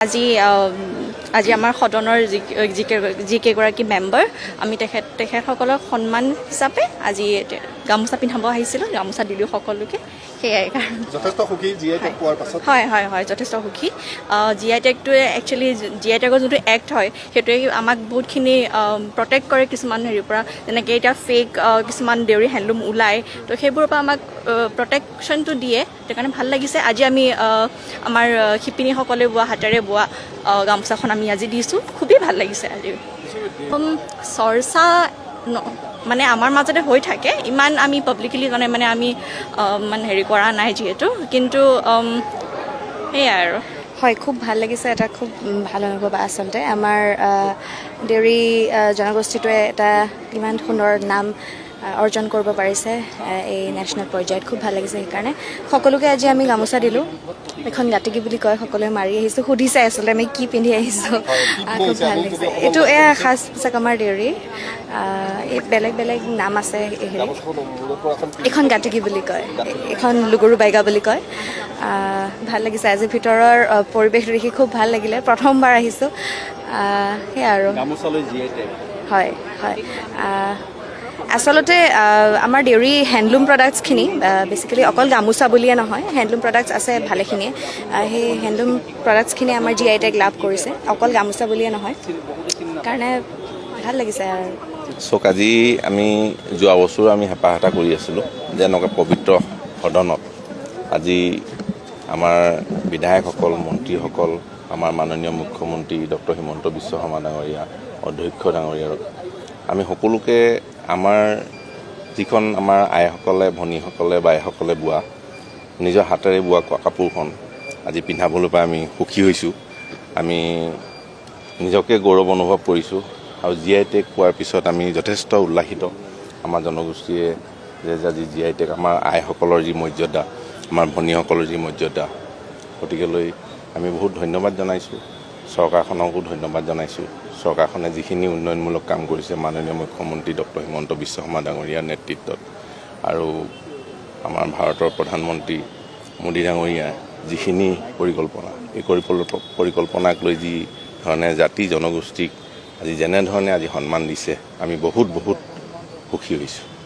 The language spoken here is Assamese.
আজি আজি আমাৰ সদনৰ যিকেইগৰাকী মেম্বাৰ আমি তেখেতসকলক সন্মান হিচাপে আজি গামোচা পিন্ধাব আহিছিলোঁ, গামোচা দিলোঁ সকলোকে। সেয়াই কাৰণ যথেষ্ট সুখী GI টেগ পোৱাৰ পাছত। হয় যথেষ্ট সুখী। GI টেগটোৱে একচুৱেলি GI টেগৰ যোনটো এক্ট হয় সেইটোৱে আমাক বহুতখিনি প্ৰটেক্ট কৰে কিছুমান হেৰিৰ পৰা, যেনেকৈ এতিয়া ফেক কিছুমান দেউৰী হেণ্ডলুম ওলায়, তো সেইবোৰৰ পৰা আমাক প্ৰটেকশ্যনটো দিয়ে। সেইকাৰণে ভাল লাগিছে। আজি আমি আমাৰ শিপিনীসকলে বোৱা হাতেৰে বোৱা গামোচাখন আমি আজি দিছোঁ, খুবেই ভাল লাগিছে আজি। চৰ্চা মানে আমাৰ মাজতে হৈ থাকে, ইমান আমি পাব্লিকলি মানে আমি মানে হেৰি কৰা নাই যিহেতু, কিন্তু সেয়াই আৰু। হয়, খুব ভাল লাগিছে। এটা খুব ভাল অনুভৱ আচলতে। আমাৰ দেউৰী জনগোষ্ঠীটোৱে এটা ইমান সুন্দৰ নাম অৰ্জন কৰিব পাৰিছে এই নেশ্যনেল পৰ্যায়ত, খুব ভাল লাগিছে। সেইকাৰণে সকলোকে আজি আমি গামোচা দিলোঁ। এখন গাটিকি বুলি কয়, সকলোৱে মাৰি আহিছোঁ, সুধিছে আচলতে আমি কি পিন্ধি আহিছোঁ। খুব ভাল লাগিছে। এইটো সাজ পোছাক আমাৰ দেউৰী, এই বেলেগ বেলেগ নাম আছে। এইখন গাটিকি বুলি কয়, এইখন লুগুৰু বাইগা বুলি কয়। ভাল লাগিছে। আজি ভিতৰৰ পৰিৱেশ দেখি খুব ভাল লাগিলে। প্ৰথমবাৰ আহিছোঁ, সেয়া আৰু। হয়। আচলতে আমাৰ দেউৰী হেণ্ডলুম প্ৰডাক্টছখিনি বেচিকেলি অকল গামোচা বুলিয়ে নহয়, হেণ্ডলুম প্ৰডাক্টছ আছে ভালেখিনিয়ে। সেই হেণ্ডলুম প্ৰডাক্টছখিনি আমাৰ GI টেগ লাভ কৰিছে, অকল গামোচা বুলিয়ে নহয়। কাৰণে ভাল লাগিছে আৰু। চাওক, আজি আমি যোৱা বছৰ আমি হেঁপাহ এটা কৰি আছিলোঁ যে এনেকুৱা পবিত্ৰ সদনত আজি আমাৰ বিধায়কসকল, মন্ত্ৰীসকল, আমাৰ মাননীয় মুখ্যমন্ত্ৰী ডক্টৰ হিমন্ত বিশ্ব শৰ্মা ডাঙৰীয়া, অধ্যক্ষ ডাঙৰীয়াৰ আমি সকলোকে আমাৰ যিখন আমাৰ আইসকলে, ভনীসকলে, বাইসকলে বোৱা নিজৰ হাতেৰে বোৱা কাপোৰখন আজি পিন্ধাবলৈ পাই আমি সুখী হৈছোঁ। আমি নিজকে গৌৰৱ অনুভৱ কৰিছোঁ। আৰু GI টেগ পোৱাৰ পিছত আমি যথেষ্ট উল্লাসিত। আমাৰ জনগোষ্ঠীয়ে যে আজি GI টেগ, আমাৰ আইসকলৰ যি মৰ্যাদা, আমাৰ ভনীসকলৰ যি মৰ্যাদা, গতিকেলৈ আমি বহুত ধন্যবাদ জনাইছোঁ। চৰকাৰখনকো ধন্যবাদ জনাইছোঁ। চৰকাৰখনে যিখিনি উন্নয়নমূলক কাম কৰিছে মাননীয় মুখ্যমন্ত্ৰী ডক্টৰ হিমন্ত বিশ্ব শৰ্মা ডাঙৰীয়াৰ নেতৃত্বত, আৰু আমাৰ ভাৰতৰ প্ৰধানমন্ত্ৰী মোদী ডাঙৰীয়াৰ যিখিনি পৰিকল্পনা, এই পৰিকল্পনাক লৈ যি ধৰণে জাতি জনগোষ্ঠীক আজি যেনেধৰণে আজি সন্মান দিছে, আমি বহুত সুখী হৈছোঁ।